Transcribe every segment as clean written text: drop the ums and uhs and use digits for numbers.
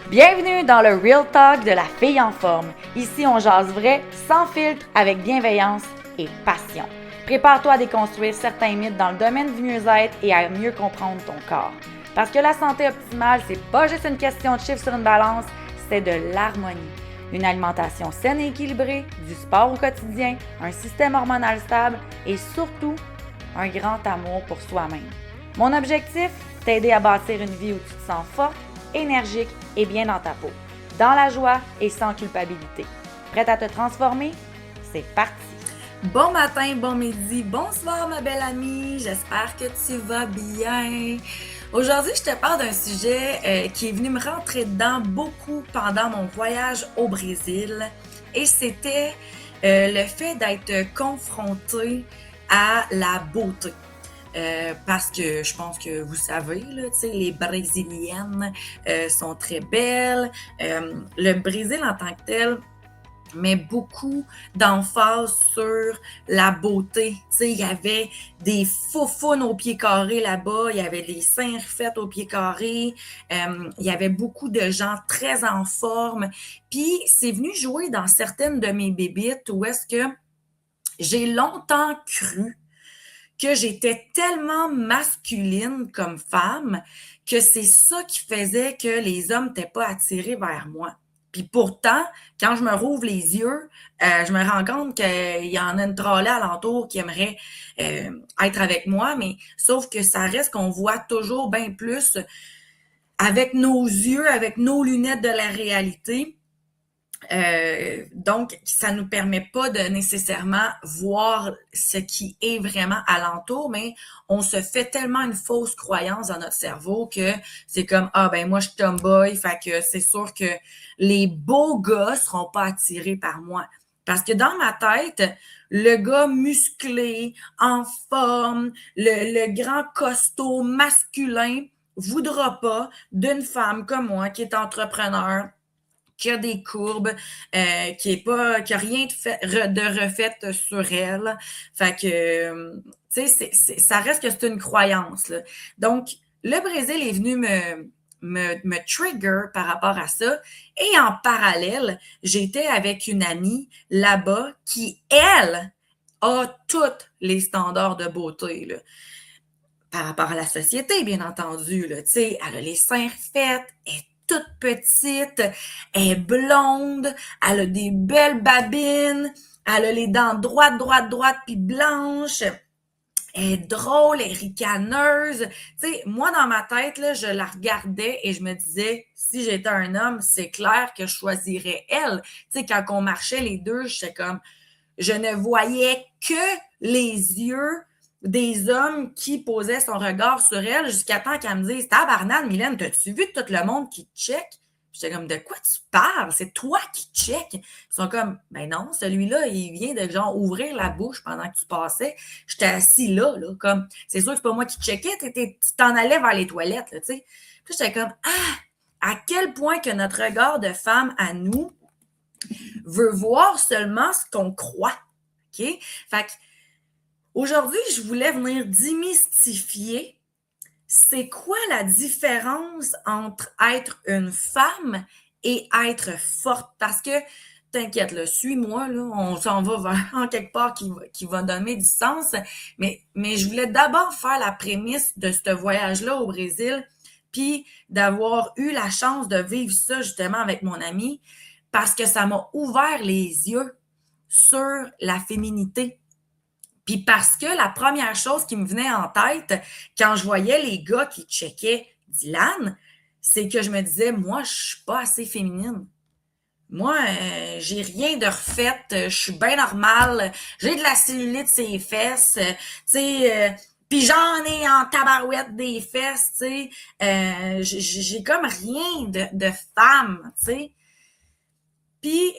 Bienvenue dans le Real Talk de la fille en forme. Ici, on jase vrai, sans filtre, avec bienveillance et passion. Prépare-toi à déconstruire certains mythes dans le domaine du mieux-être et à mieux comprendre ton corps. Parce que la santé optimale, c'est pas juste une question de chiffres sur une balance, c'est de l'harmonie. Une alimentation saine et équilibrée, du sport au quotidien, un système hormonal stable et surtout, un grand amour pour soi-même. Mon objectif, t'aider à bâtir une vie où tu te sens forte, énergique et bien dans ta peau, dans la joie et sans culpabilité. Prête à te transformer? C'est parti! Bon matin, bon midi, bonsoir ma belle amie, j'espère que tu vas bien. Aujourd'hui, je te parle d'un sujet qui est venu me rentrer dedans beaucoup pendant mon voyage au Brésil et c'était le fait d'être confrontée à la beauté. Parce que je pense que vous savez, là, les Brésiliennes sont très belles. Le Brésil en tant que tel met beaucoup d'emphase sur la beauté. Il y avait des faufounes au pied carré là-bas, il y avait des seins refaits au pied carré, il y avait beaucoup de gens très en forme. Puis c'est venu jouer dans certaines de mes bébites où est-ce que j'ai longtemps cru que j'étais tellement masculine comme femme que c'est ça qui faisait que les hommes n'étaient pas attirés vers moi. Puis pourtant, quand je me rouvre les yeux, je me rends compte qu'il y en a une trollée alentour qui aimerait être avec moi, mais sauf que ça reste qu'on voit toujours bien plus avec nos yeux, avec nos lunettes de la réalité. Donc, ça nous permet pas de nécessairement voir ce qui est vraiment alentour, mais on se fait tellement une fausse croyance dans notre cerveau que c'est comme, ah ben moi je suis tomboy, fait que c'est sûr que les beaux gars seront pas attirés par moi. Parce que dans ma tête, le gars musclé, en forme, le grand costaud masculin voudra pas d'une femme comme moi qui est entrepreneur, qui a des courbes, qui a rien de refait sur elle. Fait que, tu sais, ça reste que c'est une croyance, là. Donc, le Brésil est venu me trigger par rapport à ça. Et en parallèle, j'étais avec une amie là-bas qui, elle, a tous les standards de beauté, là. Par rapport à la société, bien entendu, là, tu sais, elle a les seins refaits, elle est toute petite, elle est blonde, elle a des belles babines, elle a les dents droites, puis blanches, elle est drôle, elle est ricaneuse. Tu sais, moi, dans ma tête, là, je la regardais et je me disais, si j'étais un homme, c'est clair que je choisirais elle. Tu sais, quand on marchait les deux, j'étais comme, je ne voyais que les yeux des hommes qui posaient son regard sur elle jusqu'à temps qu'elle me dise, tabarnane, Mylène, t'as-tu vu tout le monde qui te check? J'étais comme, de quoi tu parles? C'est toi qui check. Ils sont comme, ben non, celui-là, il vient de genre ouvrir la bouche pendant que tu passais. J'étais assis là, comme, c'est sûr que c'est pas moi qui checkais, tu t'en allais vers les toilettes, là, tu sais. Puis j'étais comme, à quel point que notre regard de femme à nous veut voir seulement ce qu'on croit. OK? Fait que aujourd'hui, je voulais venir démystifier c'est quoi la différence entre être une femme et être forte. Parce que, t'inquiète, là, suis-moi, là, on s'en va vers en quelque part qui va donner du sens. Mais je voulais d'abord faire la prémisse de ce voyage-là au Brésil, puis d'avoir eu la chance de vivre ça justement avec mon ami, parce que ça m'a ouvert les yeux sur la féminité. Puis parce que la première chose qui me venait en tête quand je voyais les gars qui checkaient Dylan, c'est que je me disais, moi, je suis pas assez féminine. Moi, j'ai rien de refait, je suis bien normale, j'ai de la cellulite sur les fesses, tu sais, puis j'en ai en tabarouette des fesses, tu sais, j'ai comme rien de femme, tu sais. Puis,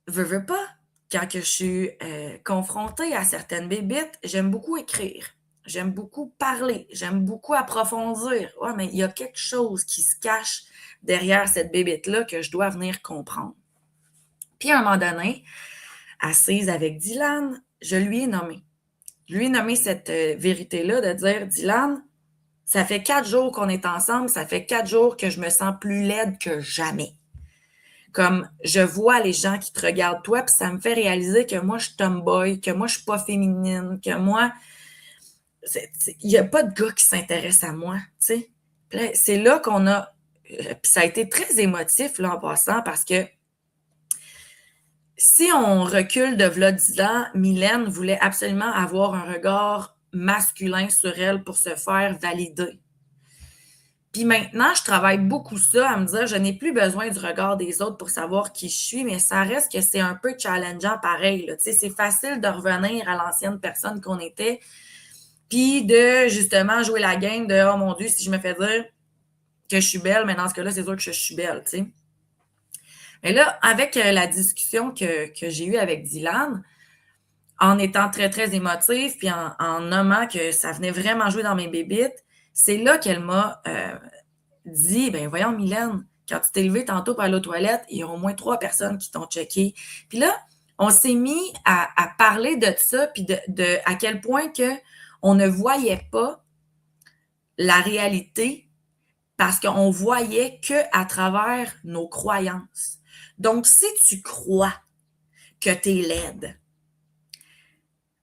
veux pas, quand que je suis confrontée à certaines bébites, j'aime beaucoup écrire. J'aime beaucoup parler. J'aime beaucoup approfondir. Ouais, mais il y a quelque chose qui se cache derrière cette bébite-là que je dois venir comprendre. Puis à un moment donné, assise avec Dylan, je lui ai nommé. Je lui ai nommé cette vérité-là de dire, Dylan, Ça fait 4 jours qu'on est ensemble, ça fait 4 jours que je me sens plus laide que jamais. Comme je vois les gens qui te regardent toi, puis ça me fait réaliser que moi, je suis tomboy, que moi, je suis pas féminine, que moi, il n'y a pas de gars qui s'intéresse à moi, tu sais. C'est là qu'on a, puis ça a été très émotif, là, en passant, parce que si on recule de v'là 10 ans, Mylène voulait absolument avoir un regard masculin sur elle pour se faire valider. Puis maintenant, je travaille beaucoup ça, à me dire, je n'ai plus besoin du regard des autres pour savoir qui je suis, mais ça reste que c'est un peu challengeant pareil, là. Tu sais, c'est facile de revenir à l'ancienne personne qu'on était, puis de, justement, jouer la game de « Oh mon Dieu, si je me fais dire que je suis belle, mais dans ce cas-là, c'est sûr que je suis belle, tu sais. » Mais là, avec la discussion que j'ai eue avec Dylan, en étant très, très émotive, puis en nommant que ça venait vraiment jouer dans mes bébites, c'est là qu'elle m'a dit, ben voyons Mylène, quand tu t'es levée tantôt pour aller aux toilettes, il y a au moins 3 personnes qui t'ont checké. Puis là, on s'est mis à parler de ça, puis de à quel point que on ne voyait pas la réalité parce qu'on voyait que à travers nos croyances. Donc, si tu crois que tu es laide,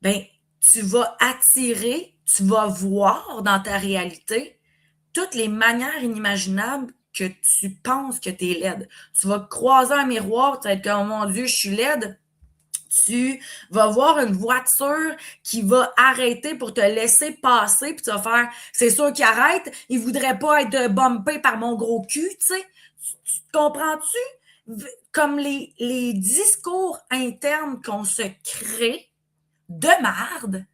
ben, tu vas attirer, tu vas voir dans ta réalité toutes les manières inimaginables que tu penses que tu es laide. Tu vas croiser un miroir, tu vas être comme, oh mon Dieu, je suis laide. Tu vas voir une voiture qui va arrêter pour te laisser passer, puis tu vas faire, c'est sûr qu'il arrête, il voudrait pas être bumpé par mon gros cul, tu sais. Tu comprends-tu? Comme les discours internes qu'on se crée de merde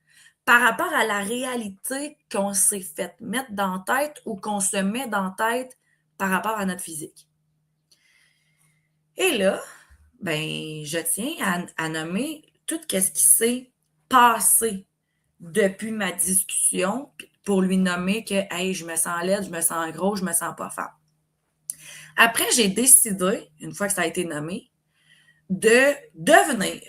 par rapport à la réalité qu'on s'est fait mettre dans la tête ou qu'on se met dans la tête par rapport à notre physique. Et là, ben, je tiens à nommer tout ce qui s'est passé depuis ma discussion pour lui nommer que, hey, je me sens laide, je me sens gros, je me sens pas femme. Après, j'ai décidé, une fois que ça a été nommé, de devenir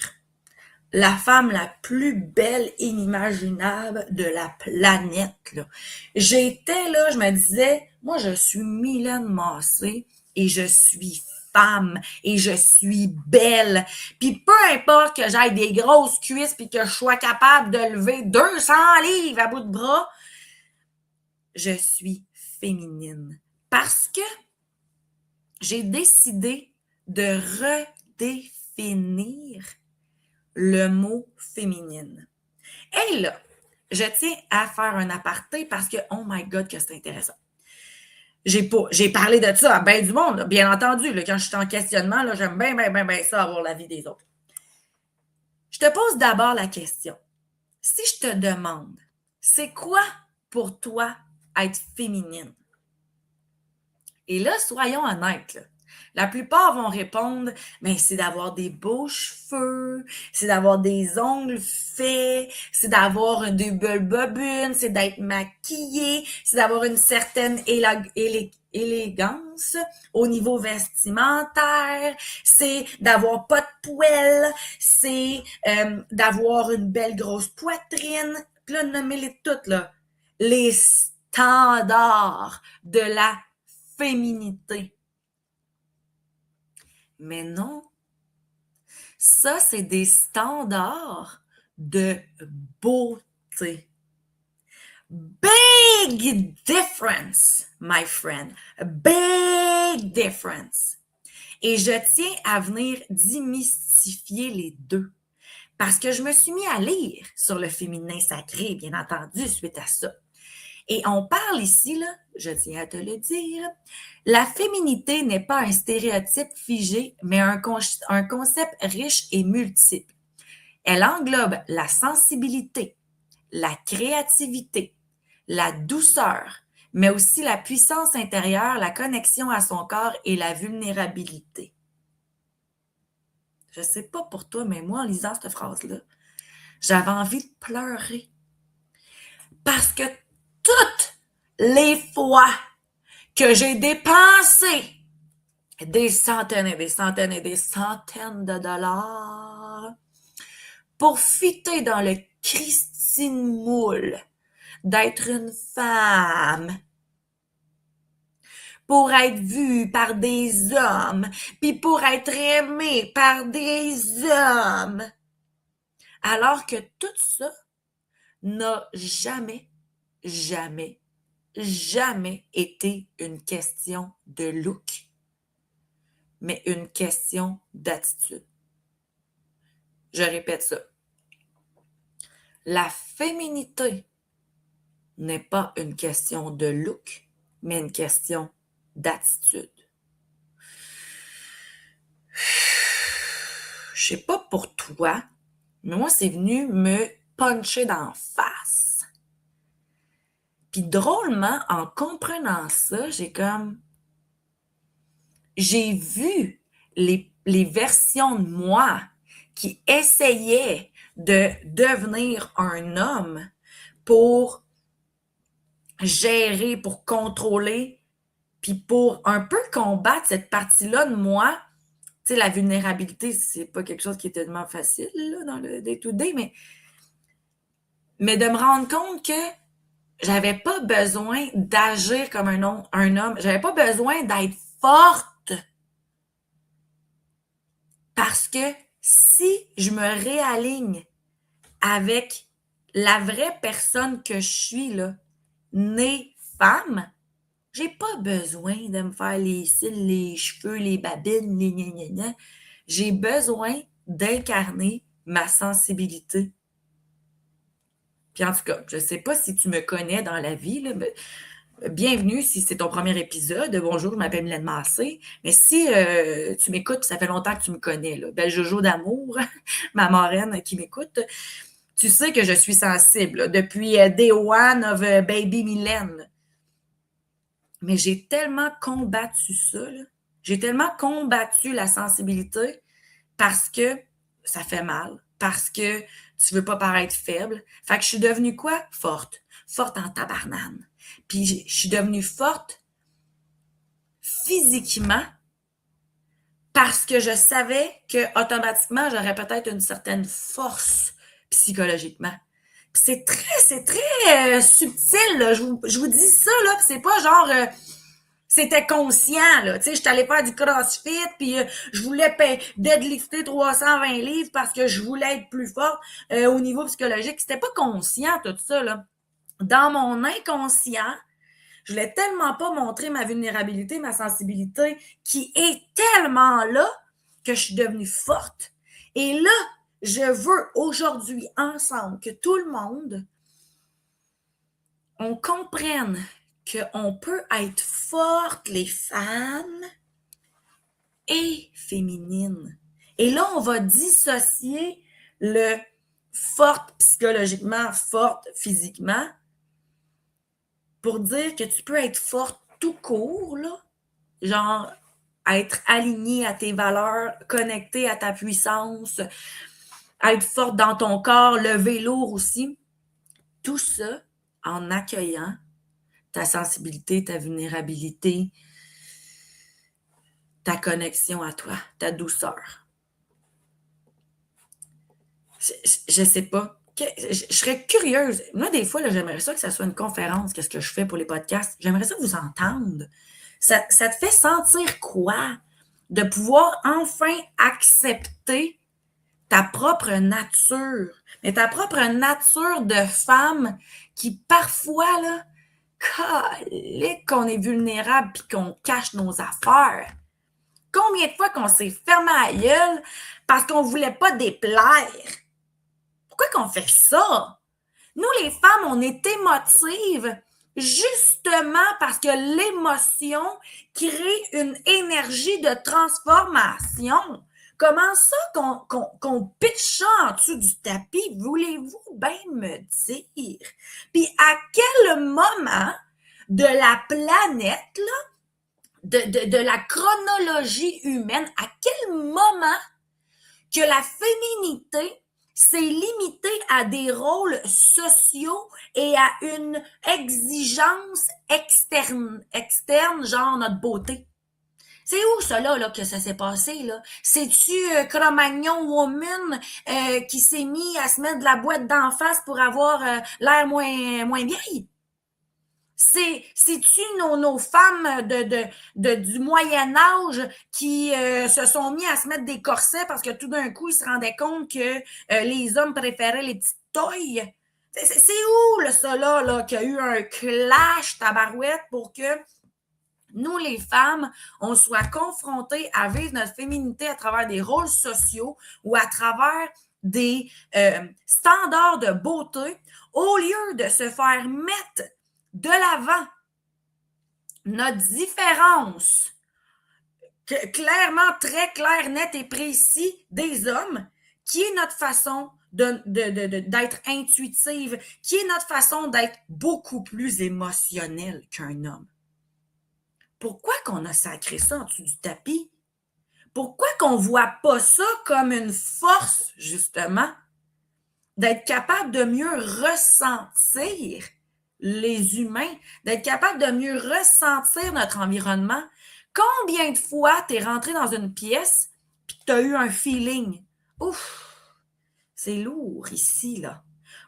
la femme la plus belle inimaginable de la planète, là. J'étais là, je me disais, moi, je suis Mylène Massé et je suis femme et je suis belle. Puis peu importe que j'aille des grosses cuisses puis que je sois capable de lever 200 livres à bout de bras, je suis féminine. Parce que j'ai décidé de redéfinir le mot féminine. Et là, je tiens à faire un aparté parce que, oh my God, que c'est intéressant. J'ai parlé de ça à bien du monde, là, bien entendu. Là, quand je suis en questionnement, là, j'aime bien ça, avoir l'avis des autres. Je te pose d'abord la question. Si je te demande, c'est quoi pour toi être féminine? Et là, soyons honnêtes, là. La plupart vont répondre, ben, c'est d'avoir des beaux cheveux, c'est d'avoir des ongles faits, c'est d'avoir des belles bobunes, c'est d'être maquillée, c'est d'avoir une certaine élégance au niveau vestimentaire, c'est d'avoir pas de poêle, c'est d'avoir une belle grosse poitrine. Puis là, nommez-les toutes, là. Les standards de la féminité. Mais non, ça, c'est des standards de beauté. Big difference, my friend. Big difference. Et je tiens à venir démystifier les deux. Parce que je me suis mis à lire sur le féminin sacré, bien entendu, suite à ça. Et on parle ici, là, je tiens à te le dire, la féminité n'est pas un stéréotype figé, mais un concept riche et multiple. Elle englobe la sensibilité, la créativité, la douceur, mais aussi la puissance intérieure, la connexion à son corps et la vulnérabilité. Je ne sais pas pour toi, mais moi, en lisant cette phrase-là, j'avais envie de pleurer. Parce que toutes les fois que j'ai dépensé des centaines et des centaines et des centaines de dollars pour fitter dans le Christine moule d'être une femme pour être vue par des hommes, puis pour être aimée par des hommes. Alors que tout ça n'a jamais, jamais, jamais été une question de look, mais une question d'attitude. Je répète ça. La féminité n'est pas une question de look, mais une question d'attitude. Je sais pas pour toi, mais moi, c'est venu me puncher d'en face. Puis drôlement, en comprenant ça, j'ai vu les versions de moi qui essayaient de devenir un homme pour gérer, pour contrôler, puis pour un peu combattre cette partie-là de moi. Tu sais, la vulnérabilité, c'est pas quelque chose qui est tellement facile là, dans le day-to-day, mais de me rendre compte que j'avais pas besoin d'agir comme un homme. J'avais pas besoin d'être forte. Parce que si je me réaligne avec la vraie personne que je suis, là, née femme, j'ai pas besoin de me faire les cils, les cheveux, les babines, les gna gna gna. J'ai besoin d'incarner ma sensibilité. Puis en tout cas, je sais pas si tu me connais dans la vie, là, mais bienvenue si c'est ton premier épisode. Bonjour, je m'appelle Mylène Massé. Mais si tu m'écoutes, ça fait longtemps que tu me connais, là, belle Jojo d'amour, ma marraine qui m'écoute, tu sais que je suis sensible là, depuis day one of baby Mylène. Mais j'ai tellement combattu ça, là. J'ai tellement combattu la sensibilité parce que ça fait mal, parce que tu veux pas paraître faible. Fait que je suis devenue quoi? Forte. Forte en tabarnane. Puis je suis devenue forte physiquement parce que je savais que automatiquement j'aurais peut-être une certaine force psychologiquement. Puis c'est très subtil, là. Je vous dis ça, là, puis c'est pas genre c'était conscient, là. Tu sais, j'étais allée faire du crossfit, puis je voulais deadlifter 320 livres parce que je voulais être plus forte au niveau psychologique. C'était pas conscient, tout ça, là. Dans mon inconscient, je voulais tellement pas montrer ma vulnérabilité, ma sensibilité, qui est tellement là que je suis devenue forte. Et là, je veux aujourd'hui, ensemble, que tout le monde, on comprenne qu'on peut être forte, les femmes, et féminines. Et là, on va dissocier le forte psychologiquement, forte physiquement, pour dire que tu peux être forte tout court, là, genre être aligné à tes valeurs, connecté à ta puissance, être forte dans ton corps, lever lourd aussi. Tout ça en accueillant ta sensibilité, ta vulnérabilité, ta connexion à toi, ta douceur. Je sais pas. Je serais curieuse. Moi, des fois, là, j'aimerais ça que ça soit une conférence, qu'est-ce que je fais pour les podcasts. J'aimerais ça vous entendre. Ça te fait sentir quoi? De pouvoir enfin accepter ta propre nature. Mais ta propre nature de femme qui, parfois, là, calique qu'on est vulnérable puis qu'on cache nos affaires. Combien de fois qu'on s'est fermé à la gueule parce qu'on voulait pas déplaire? Pourquoi qu'on fait ça? Nous, les femmes, on est émotives justement parce que l'émotion crée une énergie de transformation. Comment ça qu'on pitche ça en dessous du tapis? Voulez-vous bien me dire? Puis à quel moment de la planète, là, de la chronologie humaine, à quel moment que la féminité s'est limitée à des rôles sociaux et à une exigence externe, genre notre beauté? C'est où ça là que ça s'est passé là? C'est-tu Cro-Magnon Woman qui s'est mis à se mettre de la boîte d'en face pour avoir l'air moins vieille? C'est-tu nos femmes du Moyen Âge qui se sont mis à se mettre des corsets parce que tout d'un coup, ils se rendaient compte que les hommes préféraient les petites tailles? C'est où ça là qu'il y a eu un clash tabarouette pour que nous, les femmes, on soit confrontées à vivre notre féminité à travers des rôles sociaux ou à travers des standards de beauté au lieu de se faire mettre de l'avant notre différence clairement, très claire, nette et précis des hommes, qui est notre façon d'être intuitive, qui est notre façon d'être beaucoup plus émotionnelle qu'un homme. Pourquoi qu'on a sacré ça en dessous du tapis? Pourquoi qu'on voit pas ça comme une force, justement, d'être capable de mieux ressentir les humains, d'être capable de mieux ressentir notre environnement? Combien de fois t'es rentré dans une pièce puis t'as eu un feeling? Ouf, c'est lourd ici, là.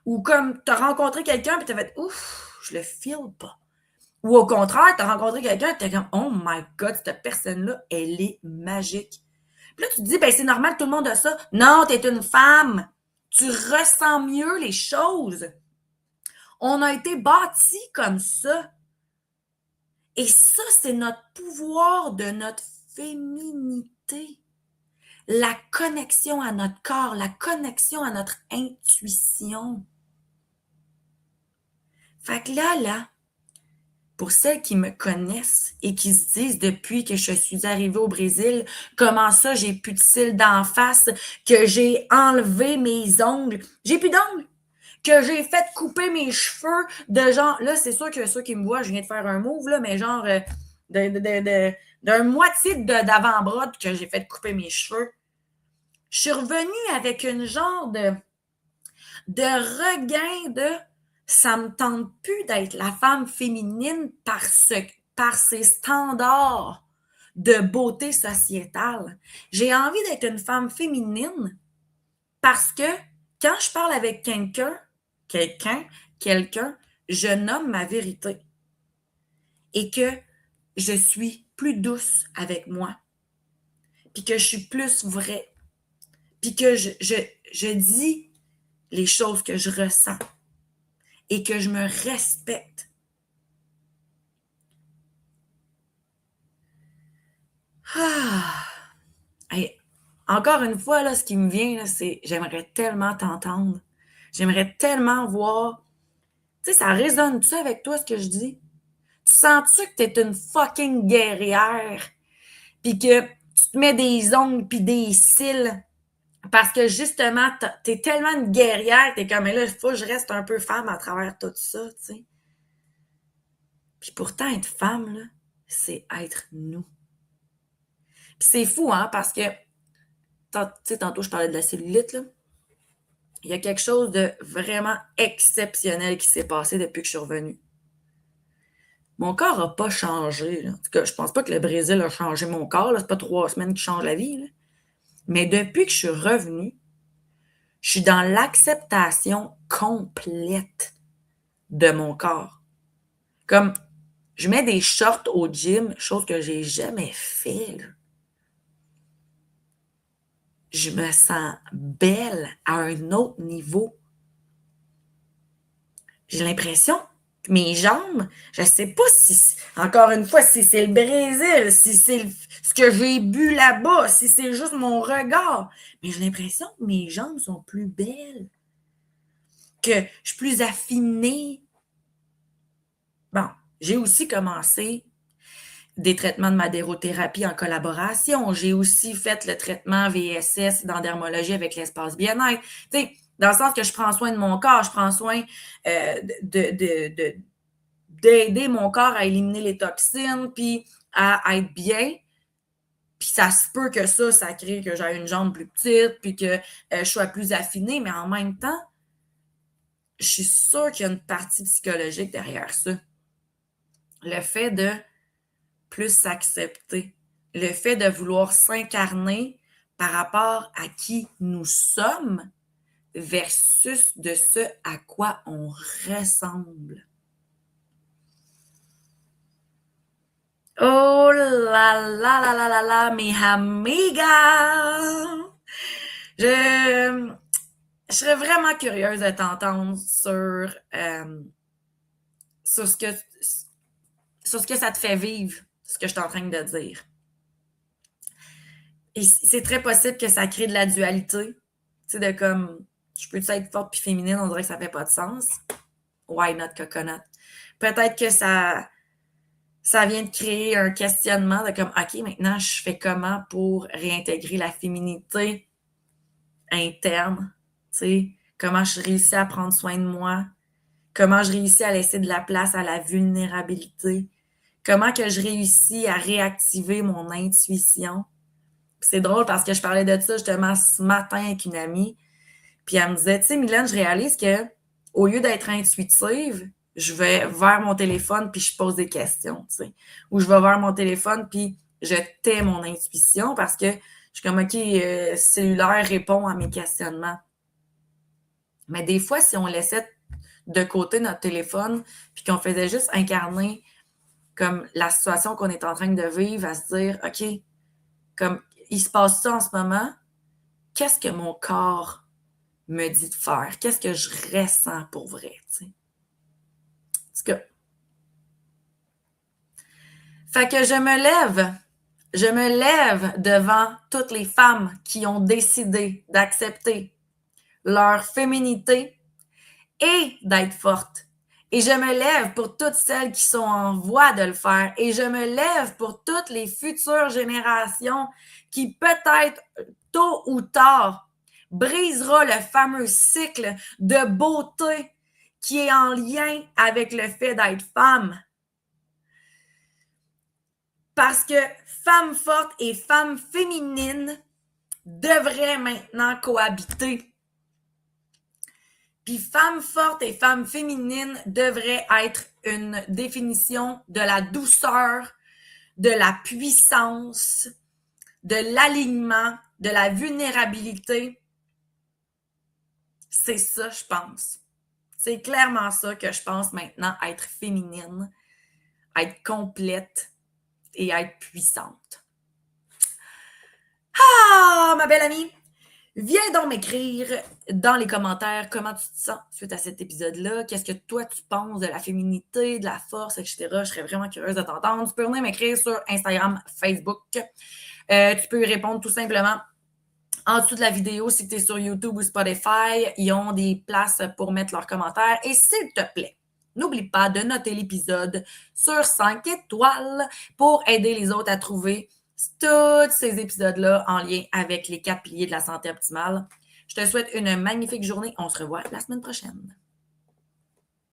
Ou comme t'as rencontré quelqu'un puis t'as fait ouf, je le feel pas. Ou au contraire, t'as rencontré quelqu'un et t'es comme oh my God, cette personne-là, elle est magique. Puis là, tu te dis, ben c'est normal, tout le monde a ça. Non, t'es une femme. Tu ressens mieux les choses. On a été bâtis comme ça. Et ça, c'est notre pouvoir de notre féminité. La connexion à notre corps, la connexion à notre intuition. Fait que là, pour celles qui me connaissent et qui se disent depuis que je suis arrivée au Brésil, comment ça, j'ai plus de cils d'en face, que j'ai enlevé mes ongles. J'ai plus d'ongles. Que j'ai fait couper mes cheveux de genre, là, c'est sûr que ceux qui me voient, je viens de faire un move, là, mais genre, d'un moitié d'avant-bras que j'ai fait couper mes cheveux. Je suis revenue avec une genre de regain de ça me tente plus d'être la femme féminine par ces standards de beauté sociétale. J'ai envie d'être une femme féminine parce que quand je parle avec quelqu'un, je nomme ma vérité et que je suis plus douce avec moi, puis que je suis plus vraie, puis que je dis les choses que je ressens et que je me respecte. Ah! Hey, encore une fois, là, ce qui me vient, là, c'est j'aimerais tellement t'entendre. J'aimerais tellement voir. Tu sais, ça résonne-tu avec toi, ce que je dis? Tu sens-tu que t'es une fucking guerrière? Puis que tu te mets des ongles puis des cils parce que justement, t'es tellement une guerrière, t'es comme, mais là, il faut que je reste un peu femme à travers tout ça, tu sais. Puis pourtant, être femme, là, c'est être nous. Puis c'est fou, hein, parce que, tu sais, tantôt, je parlais de la cellulite, là. Il y a quelque chose de vraiment exceptionnel qui s'est passé depuis que je suis revenue. Mon corps n'a pas changé, là. En tout cas, je pense pas que le Brésil a changé mon corps, là. C'est pas 3 semaines qui changent la vie, là. Mais depuis que je suis revenue, je suis dans l'acceptation complète de mon corps. Comme, je mets des shorts au gym, chose que j'ai jamais fait, là. Je me sens belle à un autre niveau. J'ai l'impression que mes jambes, je sais pas si, encore une fois, si c'est le Brésil, si c'est ce que j'ai bu là-bas, si c'est juste mon regard, mais j'ai l'impression que mes jambes sont plus belles, que je suis plus affinée. Bon, j'ai aussi commencé des traitements de madérothérapie en collaboration. J'ai aussi fait le traitement VSS dans dermologie avec l'espace bien-être. Tu sais, dans le sens que je prends soin de mon corps, je prends soin d'aider mon corps à éliminer les toxines, puis à être bien. Puis ça se peut que ça crée que j'ai une jambe plus petite, puis que je sois plus affinée, mais en même temps, je suis sûre qu'il y a une partie psychologique derrière ça. Le fait de plus s'accepter. le fait de vouloir s'incarner par rapport à qui nous sommes versus de ce à quoi on ressemble. Oh là là là là là là, mes amigas! Je serais vraiment curieuse de t'entendre sur ce que ça te fait vivre, ce que je suis en train de dire. Et c'est très possible que ça crée de la dualité. Tu sais, de comme, je peux être forte puis féminine, on dirait que ça fait pas de sens. Why not coconut? Peut-être que ça vient de créer un questionnement de comme, OK, maintenant, je fais comment pour réintégrer la féminité interne? Tu sais, comment je réussis à prendre soin de moi? Comment je réussis à laisser de la place à la vulnérabilité? Comment que je réussis à réactiver mon intuition? Puis c'est drôle parce que je parlais de ça justement ce matin avec une amie. Puis elle me disait, tu sais, Mylène, je réalise que au lieu d'être intuitive, je vais vers mon téléphone puis je pose des questions, tu sais. Ou je vais vers mon téléphone puis je tais mon intuition parce que je suis comme, OK, cellulaire répond à mes questionnements. Mais des fois, si on laissait de côté notre téléphone puis qu'on faisait juste incarner comme la situation qu'on est en train de vivre, à se dire, OK, comme il se passe ça en ce moment, qu'est-ce que mon corps me dit de faire? Qu'est-ce que je ressens pour vrai? Tu sais? En tout cas. Fait que je me lève devant toutes les femmes qui ont décidé d'accepter leur féminité et d'être fortes. Et je me lève pour toutes celles qui sont en voie de le faire. Et je me lève pour toutes les futures générations qui peut-être, tôt ou tard, brisera le fameux cycle de beauté qui est en lien avec le fait d'être femme. Parce que femme forte et femme féminine devraient maintenant cohabiter. Puis femme forte et femme féminine devrait être une définition de la douceur, de la puissance, de l'alignement, de la vulnérabilité. C'est ça, je pense. C'est clairement ça que je pense maintenant, être féminine, être complète et être puissante. Ah, ma belle amie! Viens donc m'écrire dans les commentaires comment tu te sens suite à cet épisode-là. Qu'est-ce que toi, tu penses de la féminité, de la force, etc. Je serais vraiment curieuse de t'entendre. Tu peux venir m'écrire sur Instagram, Facebook. Tu peux répondre tout simplement en dessous de la vidéo si tu es sur YouTube ou Spotify. Ils ont des places pour mettre leurs commentaires. Et s'il te plaît, n'oublie pas de noter l'épisode sur 5 étoiles pour aider les autres à trouver tous ces épisodes-là en lien avec les 4 piliers de la santé optimale. Je te souhaite une magnifique journée. On se revoit la semaine prochaine.